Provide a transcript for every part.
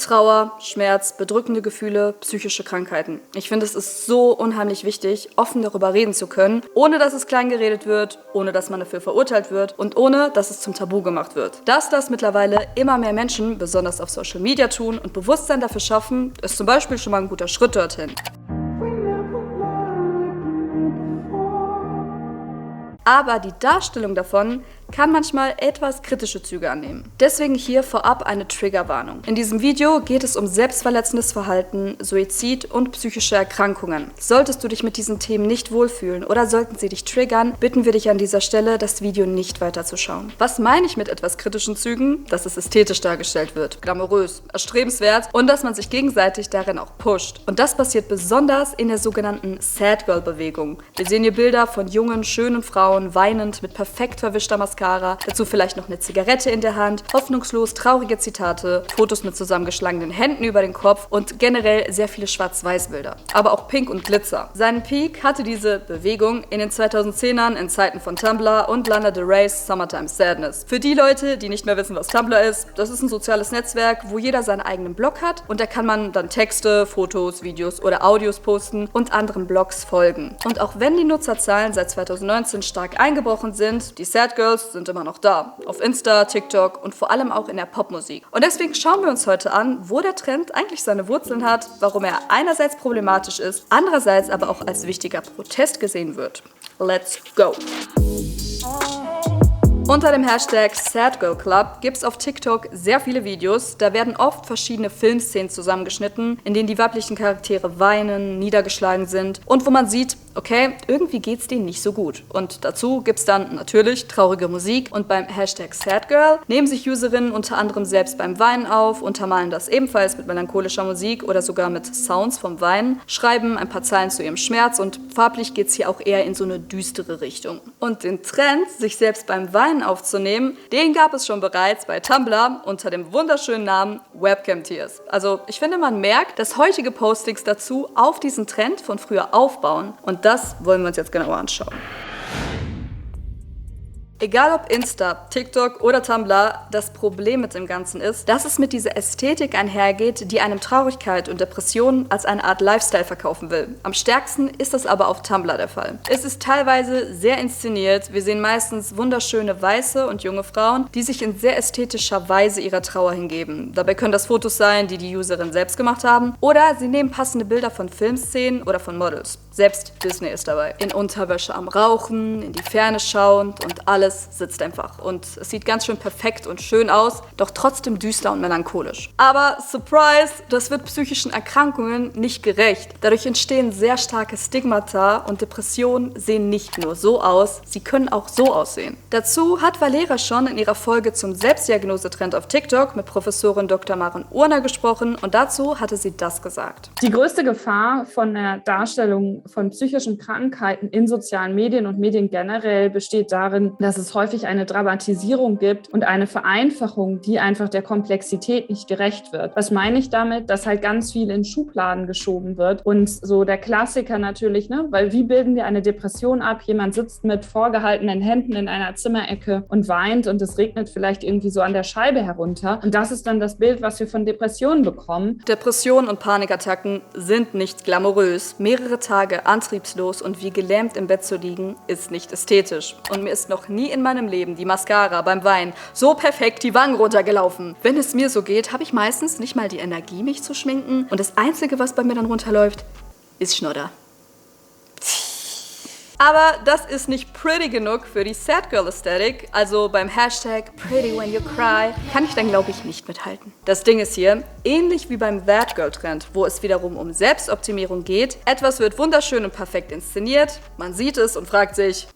Trauer, Schmerz, bedrückende Gefühle, psychische Krankheiten. Ich finde, es ist so unheimlich wichtig, offen darüber reden zu können, ohne dass es klein geredet wird, ohne dass man dafür verurteilt wird und ohne dass es zum Tabu gemacht wird. Dass das mittlerweile immer mehr Menschen, besonders auf Social Media, tun und Bewusstsein dafür schaffen, ist zum Beispiel schon mal ein guter Schritt dorthin. Aber die Darstellung davon kann manchmal etwas kritische Züge annehmen. Deswegen hier vorab eine Triggerwarnung. In diesem Video geht es um selbstverletzendes Verhalten, Suizid und psychische Erkrankungen. Solltest du dich mit diesen Themen nicht wohlfühlen oder sollten sie dich triggern, bitten wir dich an dieser Stelle, das Video nicht weiterzuschauen. Was meine ich mit etwas kritischen Zügen? Dass es ästhetisch dargestellt wird, glamourös, erstrebenswert und dass man sich gegenseitig darin auch pusht. Und das passiert besonders in der sogenannten Sad Girl Bewegung. Wir sehen hier Bilder von jungen, schönen Frauen, weinend, mit perfekt verwischter Mascara, dazu vielleicht noch eine Zigarette in der Hand, hoffnungslos traurige Zitate, Fotos mit zusammengeschlagenen Händen über den Kopf und generell sehr viele Schwarz-Weiß-Bilder. Aber auch Pink und Glitzer. Seinen Peak hatte diese Bewegung in den 2010ern in Zeiten von Tumblr und Lana Del Rey's Summertime Sadness. Für die Leute, die nicht mehr wissen, was Tumblr ist, das ist ein soziales Netzwerk, wo jeder seinen eigenen Blog hat und da kann man dann Texte, Fotos, Videos oder Audios posten und anderen Blogs folgen. Und auch wenn die Nutzerzahlen seit 2019 stark eingebrochen sind, die Sad Girls sind immer noch da. Auf Insta, TikTok und vor allem auch in der Popmusik. Und deswegen schauen wir uns heute an, wo der Trend eigentlich seine Wurzeln hat, warum er einerseits problematisch ist, andererseits aber auch als wichtiger Protest gesehen wird. Let's go! Unter dem Hashtag SadGirlClub gibt es auf TikTok sehr viele Videos. Da werden oft verschiedene Filmszenen zusammengeschnitten, in denen die weiblichen Charaktere weinen, niedergeschlagen sind und wo man sieht, okay, irgendwie geht's denen nicht so gut. Und dazu gibt's dann natürlich traurige Musik und beim Hashtag SadGirl nehmen sich Userinnen unter anderem selbst beim Weinen auf, untermalen das ebenfalls mit melancholischer Musik oder sogar mit Sounds vom Weinen, schreiben ein paar Zeilen zu ihrem Schmerz und farblich geht's hier auch eher in so eine düstere Richtung. Und den Trend, sich selbst beim Weinen aufzunehmen, den gab es schon bereits bei Tumblr unter dem wunderschönen Namen Webcam Tears. Also ich finde, man merkt, dass heutige Postings dazu auf diesen Trend von früher aufbauen und das wollen wir uns jetzt genauer anschauen. Egal ob Insta, TikTok oder Tumblr, das Problem mit dem Ganzen ist, dass es mit dieser Ästhetik einhergeht, die einem Traurigkeit und Depressionen als eine Art Lifestyle verkaufen will. Am stärksten ist das aber auf Tumblr der Fall. Es ist teilweise sehr inszeniert. Wir sehen meistens wunderschöne weiße und junge Frauen, die sich in sehr ästhetischer Weise ihrer Trauer hingeben. Dabei können das Fotos sein, die die Userin selbst gemacht haben, oder sie nehmen passende Bilder von Filmszenen oder von Models. Selbst Disney ist dabei. In Unterwäsche am Rauchen, in die Ferne schauend und alles sitzt einfach. Und es sieht ganz schön perfekt und schön aus, doch trotzdem düster und melancholisch. Aber surprise, das wird psychischen Erkrankungen nicht gerecht. Dadurch entstehen sehr starke Stigmata und Depressionen sehen nicht nur so aus, sie können auch so aussehen. Dazu hat Valera schon in ihrer Folge zum Selbstdiagnosetrend auf TikTok mit Professorin Dr. Maren Urner gesprochen und dazu hatte sie das gesagt. Die größte Gefahr von der Darstellung von psychischen Krankheiten in sozialen Medien und Medien generell besteht darin, dass es häufig eine Dramatisierung gibt und eine Vereinfachung, die einfach der Komplexität nicht gerecht wird. Was meine ich damit? Dass halt ganz viel in Schubladen geschoben wird und so der Klassiker natürlich, ne? Weil wie bilden wir eine Depression ab? Jemand sitzt mit vorgehaltenen Händen in einer Zimmerecke und weint und es regnet vielleicht irgendwie so an der Scheibe herunter und das ist dann das Bild, was wir von Depressionen bekommen. Depressionen und Panikattacken sind nicht glamourös. Mehrere Tage antriebslos und wie gelähmt im Bett zu liegen, ist nicht ästhetisch. Und mir ist noch nie in meinem Leben die Mascara beim Weinen so perfekt die Wangen runtergelaufen. Wenn es mir so geht, habe ich meistens nicht mal die Energie, mich zu schminken. Und das Einzige, was bei mir dann runterläuft, ist Schnodder. Aber das ist nicht pretty genug für die Sad Girl Aesthetic, also beim Hashtag Pretty When You Cry kann ich dann, glaube ich, nicht mithalten. Das Ding ist hier, ähnlich wie beim That Girl Trend, wo es wiederum um Selbstoptimierung geht, etwas wird wunderschön und perfekt inszeniert, man sieht es und fragt sich,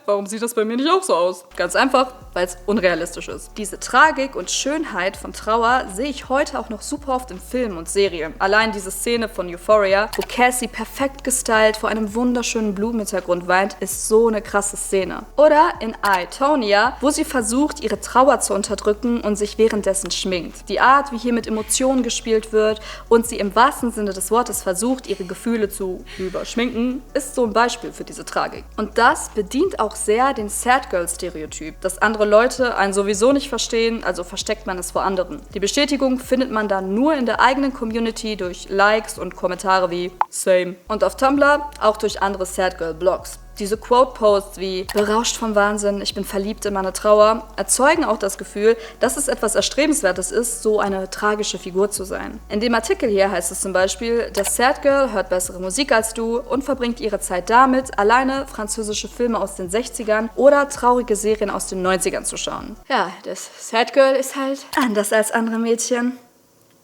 warum sieht das bei mir nicht auch so aus? Ganz einfach, weil es unrealistisch ist. Diese Tragik und Schönheit von Trauer sehe ich heute auch noch super oft in Filmen und Serien. Allein diese Szene von Euphoria, wo Cassie perfekt gestylt vor einem wunderschönen Blumenhintergrund weint, ist so eine krasse Szene. Oder in I, Tonya, wo sie versucht, ihre Trauer zu unterdrücken und sich währenddessen schminkt. Die Art, wie hier mit Emotionen gespielt wird und sie im wahrsten Sinne des Wortes versucht, ihre Gefühle zu überschminken, ist so ein Beispiel für diese Tragik. Und das bedient auch sehr den Sad-Girl-Stereotyp, dass andere Leute einen sowieso nicht verstehen, also versteckt man es vor anderen. Die Bestätigung findet man dann nur in der eigenen Community durch Likes und Kommentare wie Same. Und auf Tumblr auch durch andere Sad-Girl-Blogs. Diese Quote-Posts wie berauscht vom Wahnsinn, ich bin verliebt in meine Trauer, erzeugen auch das Gefühl, dass es etwas Erstrebenswertes ist, so eine tragische Figur zu sein. In dem Artikel hier heißt es zum Beispiel, das Sad Girl hört bessere Musik als du und verbringt ihre Zeit damit, alleine französische Filme aus den 60ern oder traurige Serien aus den 90ern zu schauen. Ja, das Sad Girl ist halt anders als andere Mädchen.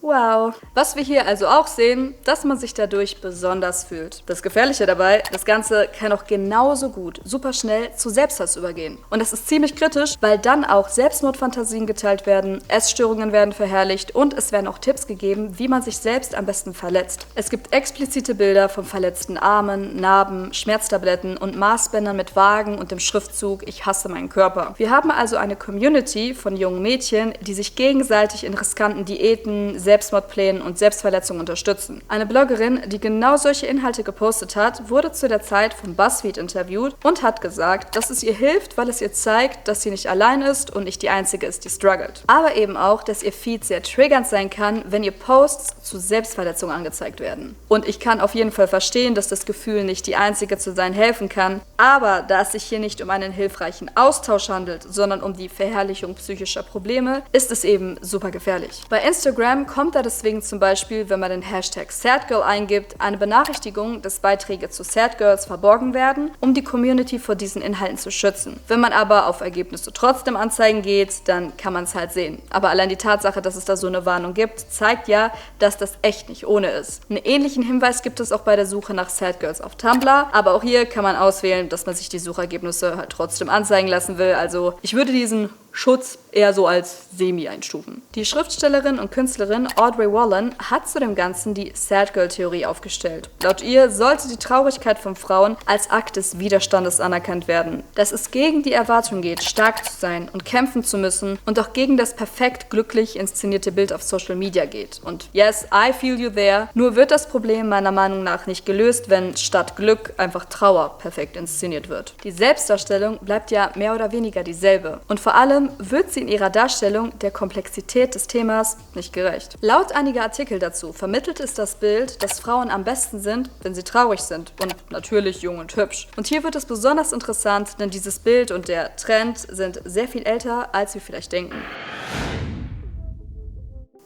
Wow. Was wir hier also auch sehen, dass man sich dadurch besonders fühlt. Das Gefährliche dabei, das Ganze kann auch genauso gut super schnell zu Selbsthass übergehen. Und das ist ziemlich kritisch, weil dann auch Selbstmordfantasien geteilt werden, Essstörungen werden verherrlicht und es werden auch Tipps gegeben, wie man sich selbst am besten verletzt. Es gibt explizite Bilder von verletzten Armen, Narben, Schmerztabletten und Maßbändern mit Wagen und dem Schriftzug Ich hasse meinen Körper. Wir haben also eine Community von jungen Mädchen, die sich gegenseitig in riskanten Diäten, Selbstmordplänen und Selbstverletzungen unterstützen. Eine Bloggerin, die genau solche Inhalte gepostet hat, wurde zu der Zeit von BuzzFeed interviewt und hat gesagt, dass es ihr hilft, weil es ihr zeigt, dass sie nicht allein ist und nicht die Einzige ist, die struggelt. Aber eben auch, dass ihr Feed sehr triggernd sein kann, wenn ihr Posts zu Selbstverletzungen angezeigt werden. Und ich kann auf jeden Fall verstehen, dass das Gefühl, nicht die Einzige zu sein, helfen kann. Aber da es sich hier nicht um einen hilfreichen Austausch handelt, sondern um die Verherrlichung psychischer Probleme, ist es eben super gefährlich. Bei Instagram kommt da deswegen zum Beispiel, wenn man den Hashtag SadGirl eingibt, eine Benachrichtigung, dass Beiträge zu Sad Girls verborgen werden, um die Community vor diesen Inhalten zu schützen. Wenn man aber auf Ergebnisse trotzdem anzeigen geht, dann kann man es halt sehen. Aber allein die Tatsache, dass es da so eine Warnung gibt, zeigt ja, dass das echt nicht ohne ist. Einen ähnlichen Hinweis gibt es auch bei der Suche nach Sad Girls auf Tumblr, aber auch hier kann man auswählen, dass man sich die Suchergebnisse halt trotzdem anzeigen lassen will. Also ich würde diesen Schutz eher so als semi einstufen. Die Schriftstellerin und Künstlerin Audrey Wallen hat zu dem Ganzen die Sad-Girl-Theorie aufgestellt. Laut ihr sollte die Traurigkeit von Frauen als Akt des Widerstandes anerkannt werden. Dass es gegen die Erwartung geht, stark zu sein und kämpfen zu müssen und auch gegen das perfekt glücklich inszenierte Bild auf Social Media geht. Und yes, I feel you there. Nur wird das Problem meiner Meinung nach nicht gelöst, wenn statt Glück einfach Trauer perfekt inszeniert wird. Die Selbstdarstellung bleibt ja mehr oder weniger dieselbe. Und vor allem wird sie in ihrer Darstellung der Komplexität des Themas nicht gerecht. Laut einiger Artikel dazu vermittelt es das Bild, dass Frauen am besten sind, wenn sie traurig sind und natürlich jung und hübsch. Und hier wird es besonders interessant, denn dieses Bild und der Trend sind sehr viel älter, als wir vielleicht denken.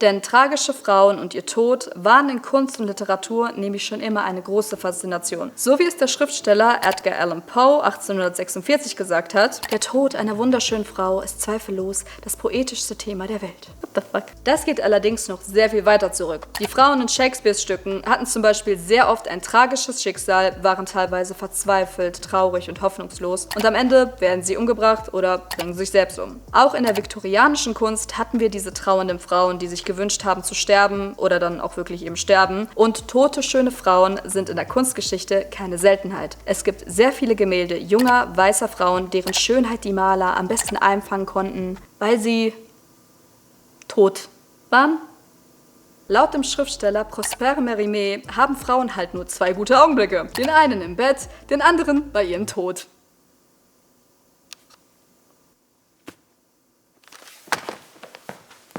Denn tragische Frauen und ihr Tod waren in Kunst und Literatur nämlich schon immer eine große Faszination. So wie es der Schriftsteller Edgar Allan Poe 1846 gesagt hat, der Tod einer wunderschönen Frau ist zweifellos das poetischste Thema der Welt. What the fuck? Das geht allerdings noch sehr viel weiter zurück. Die Frauen in Shakespeares Stücken hatten zum Beispiel sehr oft ein tragisches Schicksal, waren teilweise verzweifelt, traurig und hoffnungslos und am Ende werden sie umgebracht oder bringen sich selbst um. Auch in der viktorianischen Kunst hatten wir diese trauernden Frauen, die sich gewünscht haben zu sterben oder dann auch wirklich eben sterben. Und tote, schöne Frauen sind in der Kunstgeschichte keine Seltenheit. Es gibt sehr viele Gemälde junger, weißer Frauen, deren Schönheit die Maler am besten einfangen konnten, weil sie tot waren. Laut dem Schriftsteller Prosper Mérimée haben Frauen halt nur zwei gute Augenblicke. Den einen im Bett, den anderen bei ihrem Tod.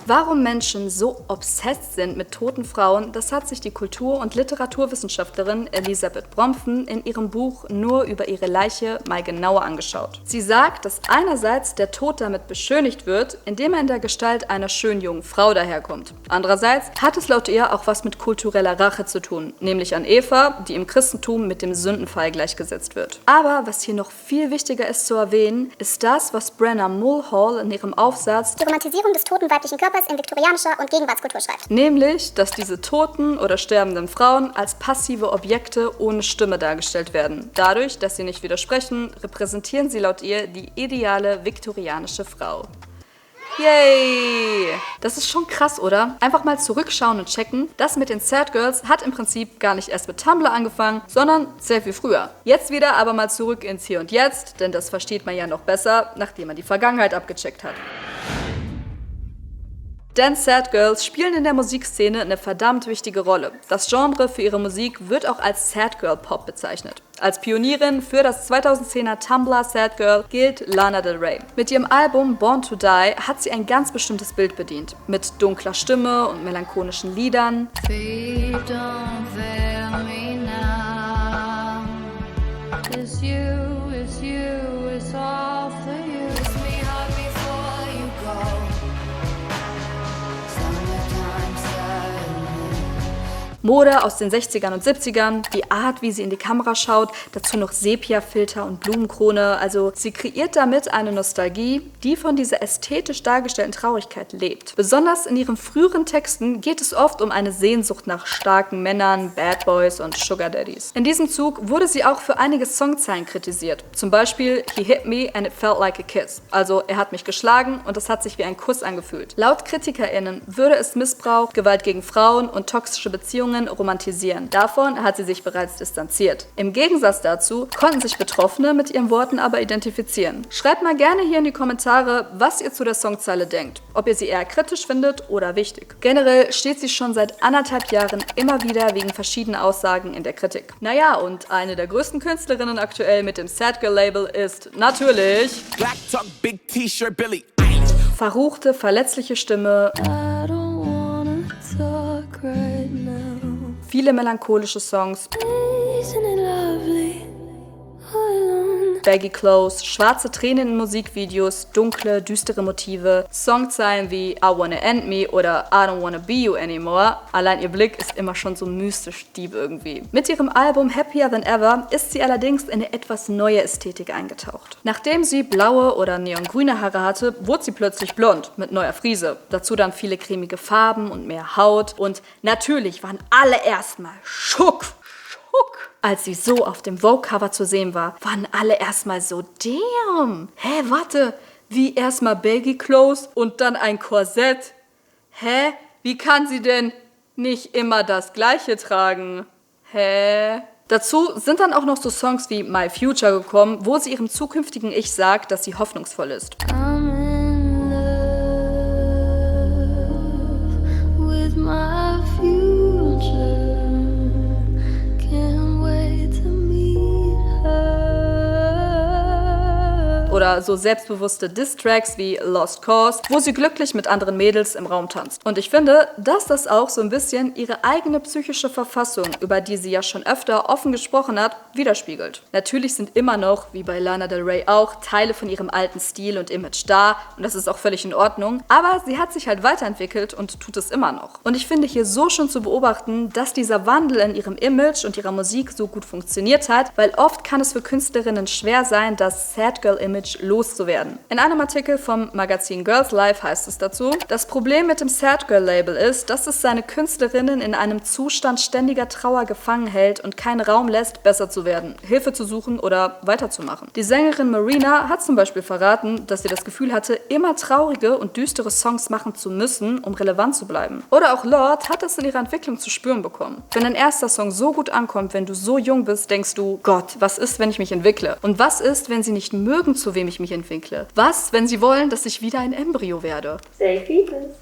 Warum Menschen so obsessed sind mit toten Frauen, das hat sich die Kultur- und Literaturwissenschaftlerin Elisabeth Brompfen in ihrem Buch Nur über ihre Leiche mal genauer angeschaut. Sie sagt, dass einerseits der Tod damit beschönigt wird, indem er in der Gestalt einer schönen jungen Frau daherkommt. Andererseits hat es laut ihr auch was mit kultureller Rache zu tun, nämlich an Eva, die im Christentum mit dem Sündenfall gleichgesetzt wird. Aber was hier noch viel wichtiger ist zu erwähnen, ist das, was Brenna Mulhall in ihrem Aufsatz Die Romantisierung des toten weiblichen Körpers in viktorianischer und Gegenwartskultur schreibt. Nämlich, dass diese toten oder sterbenden Frauen als passive Objekte ohne Stimme dargestellt werden. Dadurch, dass sie nicht widersprechen, repräsentieren sie laut ihr die ideale viktorianische Frau. Yay! Das ist schon krass, oder? Einfach mal zurückschauen und checken, das mit den Sad Girls hat im Prinzip gar nicht erst mit Tumblr angefangen, sondern sehr viel früher. Jetzt wieder aber mal zurück ins Hier und Jetzt, denn das versteht man ja noch besser, nachdem man die Vergangenheit abgecheckt hat. Denn Sad Girls spielen in der Musikszene eine verdammt wichtige Rolle. Das Genre für ihre Musik wird auch als Sad Girl Pop bezeichnet. Als Pionierin für das 2010er Tumblr Sad Girl gilt Lana Del Rey. Mit ihrem Album Born to Die hat sie ein ganz bestimmtes Bild bedient. Mit dunkler Stimme und melancholischen Liedern. Mode aus den 60ern und 70ern, die Art, wie sie in die Kamera schaut, dazu noch Sepia-Filter und Blumenkrone. Also sie kreiert damit eine Nostalgie, die von dieser ästhetisch dargestellten Traurigkeit lebt. Besonders in ihren früheren Texten geht es oft um eine Sehnsucht nach starken Männern, Bad Boys und Sugar Daddies. In diesem Zug wurde sie auch für einige Songzeilen kritisiert. Zum Beispiel He hit me and it felt like a kiss. Also er hat mich geschlagen und es hat sich wie ein Kuss angefühlt. Laut KritikerInnen würde es Missbrauch, Gewalt gegen Frauen und toxische Beziehungen romantisieren. Davon hat sie sich bereits distanziert. Im Gegensatz dazu konnten sich Betroffene mit ihren Worten aber identifizieren. Schreibt mal gerne hier in die Kommentare, was ihr zu der Songzeile denkt. Ob ihr sie eher kritisch findet oder wichtig. Generell steht sie schon seit 1,5 Jahren immer wieder wegen verschiedener Aussagen in der Kritik. Naja, und eine der größten Künstlerinnen aktuell mit dem Sad Girl Label ist natürlich Black Talk, Big T-Shirt, Billie. verruchte, verletzliche Stimme, viele melancholische Songs, baggy Clothes, schwarze Tränen in Musikvideos, dunkle, düstere Motive, Songzeilen wie I Wanna End Me oder I Don't Wanna Be You Anymore. Allein ihr Blick ist immer schon so mystisch deep irgendwie. Mit ihrem Album Happier Than Ever ist sie allerdings in eine etwas neue Ästhetik eingetaucht. Nachdem sie blaue oder neongrüne Haare hatte, wurde sie plötzlich blond mit neuer Frise. Dazu dann viele cremige Farben und mehr Haut. Und natürlich waren alle erstmal schock. Als sie so auf dem Vogue-Cover zu sehen war, waren alle erstmal so, damn, hä, warte, wie erstmal Baggy Clothes und dann ein Korsett? Hä, wie kann sie denn nicht immer das Gleiche tragen? Hä? Dazu sind dann auch noch so Songs wie My Future gekommen, wo sie ihrem zukünftigen Ich sagt, dass sie hoffnungsvoll ist. Oder so selbstbewusste Diss-Tracks wie Lost Cause, wo sie glücklich mit anderen Mädels im Raum tanzt. Und ich finde, dass das auch so ein bisschen ihre eigene psychische Verfassung, über die sie ja schon öfter offen gesprochen hat, widerspiegelt. Natürlich sind immer noch, wie bei Lana Del Rey auch, Teile von ihrem alten Stil und Image da und das ist auch völlig in Ordnung, aber sie hat sich halt weiterentwickelt und tut es immer noch. Und ich finde hier so schon zu beobachten, dass dieser Wandel in ihrem Image und ihrer Musik so gut funktioniert hat, weil oft kann es für Künstlerinnen schwer sein, das Sad Girl Image loszuwerden. In einem Artikel vom Magazin Girls Life heißt es dazu, das Problem mit dem Sad Girl Label ist, dass es seine Künstlerinnen in einem Zustand ständiger Trauer gefangen hält und keinen Raum lässt, besser zu werden, Hilfe zu suchen oder weiterzumachen. Die Sängerin Marina hat zum Beispiel verraten, dass sie das Gefühl hatte, immer traurige und düstere Songs machen zu müssen, um relevant zu bleiben. Oder auch Lorde hat das in ihrer Entwicklung zu spüren bekommen. Wenn ein erster Song so gut ankommt, wenn du so jung bist, denkst du, Gott, was ist, wenn ich mich entwickle? Und was ist, wenn sie nicht mögen, zu wem ich mich entwickle? Was, wenn sie wollen, dass ich wieder ein Embryo werde? Say fetus.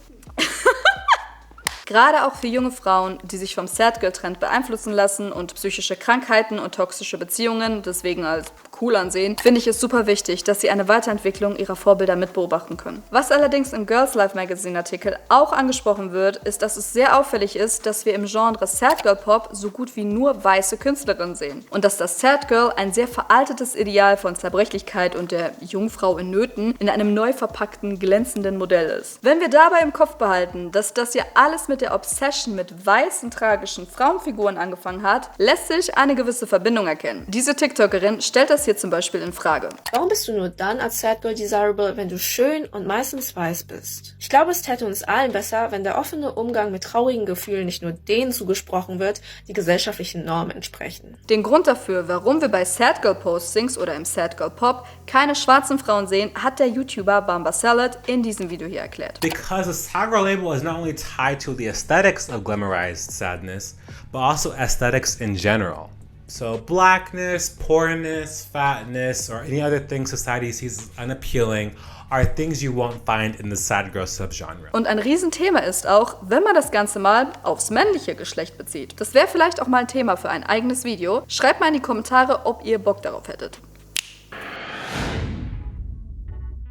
Gerade auch für junge Frauen, die sich vom Sad Girl Trend beeinflussen lassen und psychische Krankheiten und toxische Beziehungen deswegen als cool ansehen, finde ich es super wichtig, dass sie eine Weiterentwicklung ihrer Vorbilder mitbeobachten können. Was allerdings im Girls Life Magazine Artikel auch angesprochen wird, ist, dass es sehr auffällig ist, dass wir im Genre Sad Girl Pop so gut wie nur weiße Künstlerinnen sehen. Und dass das Sad Girl ein sehr veraltetes Ideal von Zerbrechlichkeit und der Jungfrau in Nöten in einem neu verpackten, glänzenden Modell ist. Wenn wir dabei im Kopf behalten, dass das ja alles mit der Obsession mit weißen, tragischen Frauenfiguren angefangen hat, lässt sich eine gewisse Verbindung erkennen. Diese TikTokerin stellt das hier zum Beispiel in Frage. Warum bist du nur dann als Sad Girl desirable, wenn du schön und meistens weiß bist? Ich glaube, es täte uns allen besser, wenn der offene Umgang mit traurigen Gefühlen nicht nur denen zugesprochen wird, die gesellschaftlichen Normen entsprechen. Den Grund dafür, warum wir bei Sad Girl Postings oder im Sad Girl Pop keine schwarzen Frauen sehen, hat der YouTuber Bamba Salad in diesem Video hier erklärt. Because the sad girl label is not only tied to the aesthetics of glamorized sadness, but also aesthetics in general. So blackness, poorness, fatness, or any other thing society sees as unappealing are things you won't find in the sad girl subgenre. Und ein Riesenthema ist auch, wenn man das Ganze mal aufs männliche Geschlecht bezieht. Das wäre vielleicht auch mal ein Thema für ein eigenes Video. Schreibt mal in die Kommentare, ob ihr Bock darauf hättet.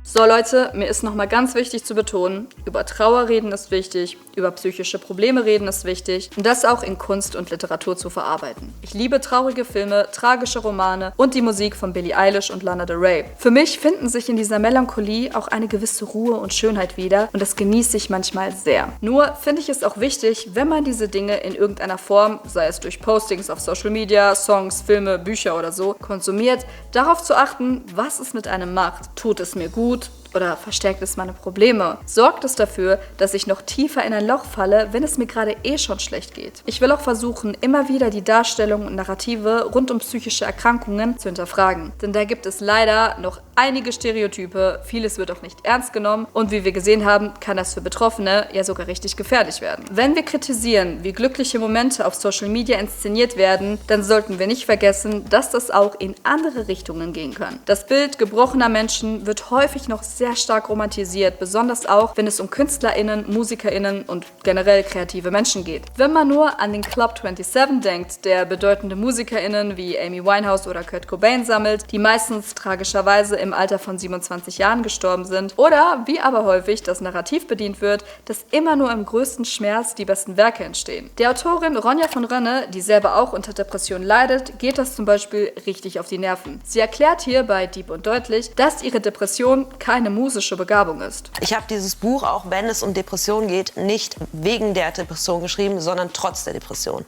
So Leute, mir ist nochmal ganz wichtig zu betonen, über Trauer reden ist wichtig, über psychische Probleme reden ist wichtig und das auch in Kunst und Literatur zu verarbeiten. Ich liebe traurige Filme, tragische Romane und die Musik von Billie Eilish und Lana Del Rey. Für mich finden sich in dieser Melancholie auch eine gewisse Ruhe und Schönheit wieder und das genieße ich manchmal sehr. Nur finde ich es auch wichtig, wenn man diese Dinge in irgendeiner Form, sei es durch Postings auf Social Media, Songs, Filme, Bücher oder so, konsumiert, darauf zu achten, was es mit einem macht. Tut es mir gut? Oder verstärkt es meine Probleme? Sorgt es dafür, dass ich noch tiefer in ein Loch falle, wenn es mir gerade schon schlecht geht? Ich will auch versuchen, immer wieder die Darstellung und Narrative rund um psychische Erkrankungen zu hinterfragen. Denn da gibt es leider noch einige Stereotype, vieles wird auch nicht ernst genommen und wie wir gesehen haben, kann das für Betroffene ja sogar richtig gefährlich werden. Wenn wir kritisieren, wie glückliche Momente auf Social Media inszeniert werden, dann sollten wir nicht vergessen, dass das auch in andere Richtungen gehen kann. Das Bild gebrochener Menschen wird häufig noch sehr stark romantisiert, besonders auch, wenn es um KünstlerInnen, MusikerInnen und generell kreative Menschen geht. Wenn man nur an den Club 27 denkt, der bedeutende MusikerInnen wie Amy Winehouse oder Kurt Cobain sammelt, die meistens tragischerweise im Alter von 27 Jahren gestorben sind, oder wie aber häufig das Narrativ bedient wird, dass immer nur im größten Schmerz die besten Werke entstehen. Der Autorin Ronja von Rönne, die selber auch unter Depressionen leidet, geht das zum Beispiel richtig auf die Nerven. Sie erklärt hier bei Deep und Deutlich, dass ihre Depression keine musische Begabung ist. Ich habe dieses Buch, auch wenn es um Depression geht, nicht wegen der Depression geschrieben, sondern trotz der Depression.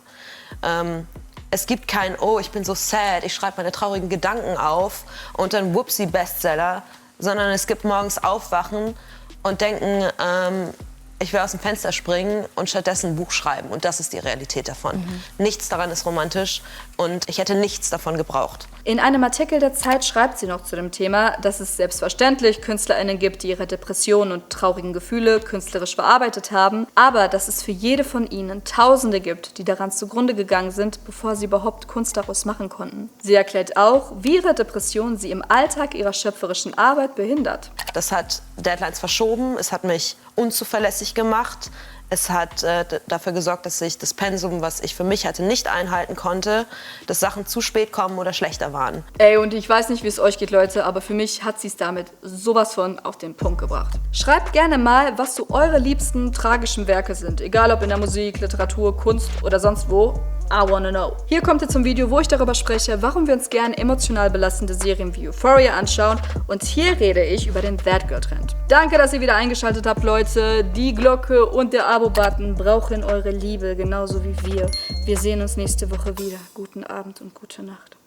Es gibt kein, oh, ich bin so sad, ich schreibe meine traurigen Gedanken auf und dann whoopsie Bestseller, sondern es gibt morgens Aufwachen und denken, ich will aus dem Fenster springen und stattdessen ein Buch schreiben. Und das ist die Realität davon. Nichts daran ist romantisch und ich hätte nichts davon gebraucht. In einem Artikel der Zeit schreibt sie noch zu dem Thema, dass es selbstverständlich KünstlerInnen gibt, die ihre Depressionen und traurigen Gefühle künstlerisch verarbeitet haben, aber dass es für jede von ihnen Tausende gibt, die daran zugrunde gegangen sind, bevor sie überhaupt Kunst daraus machen konnten. Sie erklärt auch, wie ihre Depression sie im Alltag ihrer schöpferischen Arbeit behindert. Das hat Deadlines verschoben, es hat mich unzuverlässig gemacht. Es hat dafür gesorgt, dass ich das Pensum, was ich für mich hatte, nicht einhalten konnte, dass Sachen zu spät kommen oder schlechter waren. Ey, und ich weiß nicht, wie es euch geht, Leute, aber für mich hat sie es damit sowas von auf den Punkt gebracht. Schreibt gerne mal, was so eure liebsten tragischen Werke sind, egal ob in der Musik, Literatur, Kunst oder sonst wo. I wanna know. Hier kommt ihr zum Video, wo ich darüber spreche, warum wir uns gerne emotional belastende Serien wie Euphoria anschauen. Und hier rede ich über den That Girl Trend. Danke, dass ihr wieder eingeschaltet habt, Leute. Die Glocke und der Abo-Button brauchen eure Liebe, genauso wie wir. Wir sehen uns nächste Woche wieder. Guten Abend und gute Nacht.